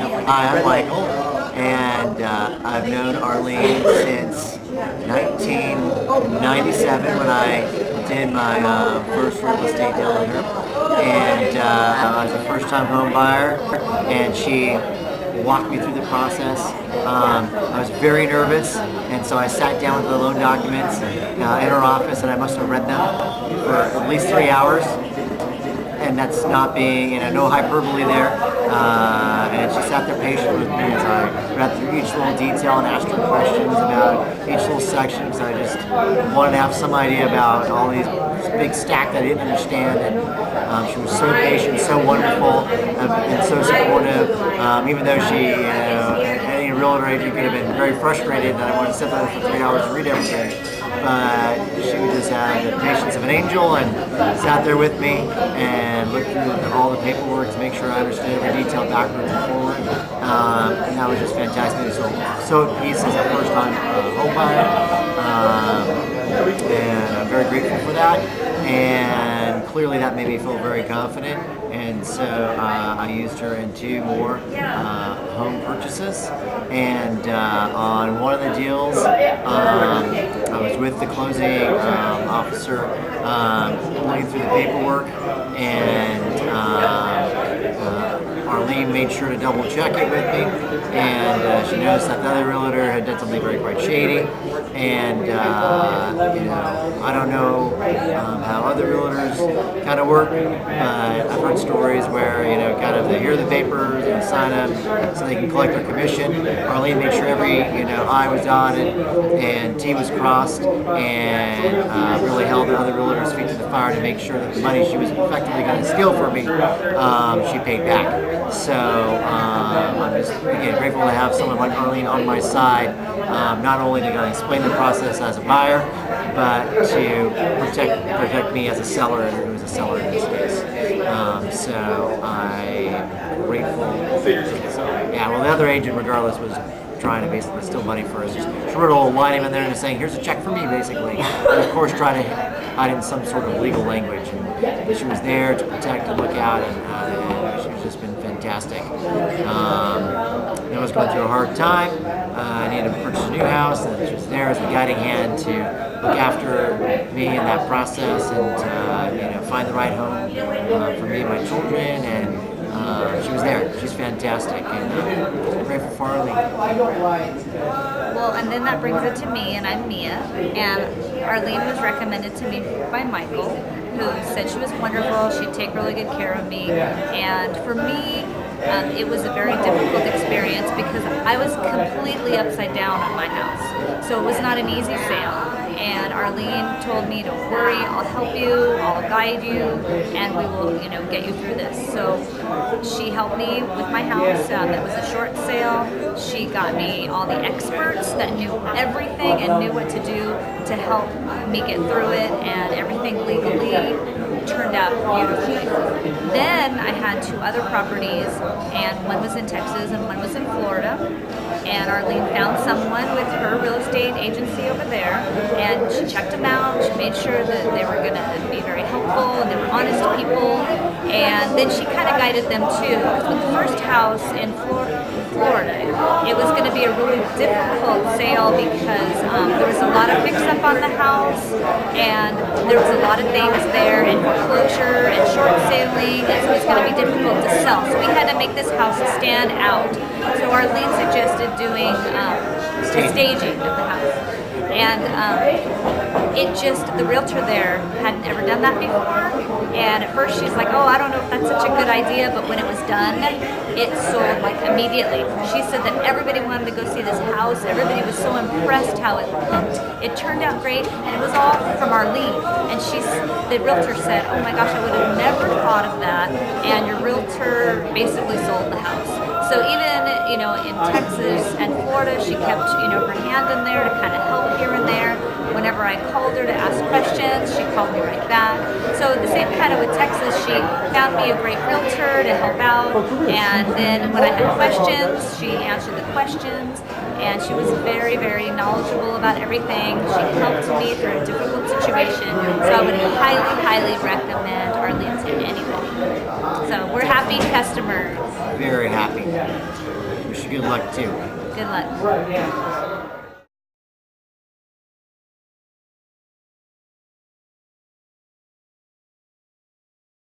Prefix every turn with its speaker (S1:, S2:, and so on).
S1: Hi, I'm Michael, and I've known Arlene since 1997 when I did my first real estate deal with her. And I was a first-time home buyer, and she walked me through the process. I was very nervous, and so I sat down with the loan documents in her office, and I must have read them for at least 3 hours. And that's not being, no hyperbole there. And she sat there patient with me as I read through each little detail and asked her questions about each little section, because I just wanted to have some idea about all these big stack that I didn't understand. And she was so patient, so wonderful, and so supportive. Even though she, any realtor agent could have been very frustrated that I wanted to sit there for 3 hours to read everything. But she just had the patience of an angel and sat there with me and looked through all the paperwork to make sure I understood every detail backwards and forward. And that was just fantastic. So at peace as a first-time home buyer, and I'm very grateful for that. And clearly that made me feel very confident. And so I used her in 2 more home purchases. And on one of the deals, I was with the closing officer looking through the paperwork, and Arlene made sure to double check it with me, and she noticed that the other realtor had done something very quite shady. And I don't know how other realtors kind of work, but I've heard stories where kind of they hear the papers and sign them so they can collect their commission. Arlene made sure every I was dotted and T was crossed, and really held the other realtors' feet to the fire to make sure that the money she was effectively going to steal from me, she paid back. So I'm just again grateful to have someone like Arlene on my side, not only to kind of explain the process as a buyer, but to protect me as a seller, who was a seller in this case. So I'm grateful. So, yeah, well, the other agent, regardless, was trying to basically steal money for us. Just she wrote a little line in there and just saying, "Here's a check for me," basically. And of course, try to hide in some sort of legal language. And she was there to protect and look out, and she's just been fantastic. I was going through a hard time. I needed to purchase a new house, and she was there as a guiding hand to look after me in that process, and find the right home for me and my children. And she was there. She's fantastic, and I'm grateful for Arlene.
S2: Well, and then that brings it to me, and I'm Mia, and Arlene was recommended to me by Michael, who said she was wonderful, she'd take really good care of me. And for me, it was a very difficult experience because I was completely upside down on my house. So it was not an easy sale. And Arlene told me, "Don't worry, I'll help you, I'll guide you, and we will, get you through this." So she helped me with my house. It was a short sale. She got me all the experts that knew everything and knew what to do to help me get through it, and everything legally turned out beautifully. Then I had 2 other properties, and one was in Texas and one was in Florida. And Arlene found someone with her real estate agency over there, and she checked them out. She made sure that they were going to be very helpful and they were honest people. And then she kind of guided them too. Because with the first house in Florida, it was going to be a really difficult sale because there was a lot of fix-up on the house, and there was a lot of things there, and foreclosure and short selling, and so it's going to be difficult to sell. So we had to make this house stand out. So Arlene suggested doing the staging of the house. And the realtor there hadn't ever done that before. And at first she's like, "Oh, I don't know if that's such a good idea," but when it was done, it sold like immediately. She said that everybody wanted to go see this house. Everybody was so impressed how it looked. It turned out great, and it was all from Arlene. And the realtor said, "Oh my gosh, I would have never thought of that." And your realtor basically sold the house. So even, in Texas and Florida, she kept, her hand in there to kind of help here and there. Whenever I called her to ask questions, she called me right back. So the same kind of with Texas, she found me a great realtor to help out. And then when I had questions, she answered the questions. And she was very, very knowledgeable about everything. She helped me through a difficult situation. So I would highly, highly recommend Arlene to anybody. So we're happy customers.
S1: Very happy. wish you good luck too.
S2: Good luck.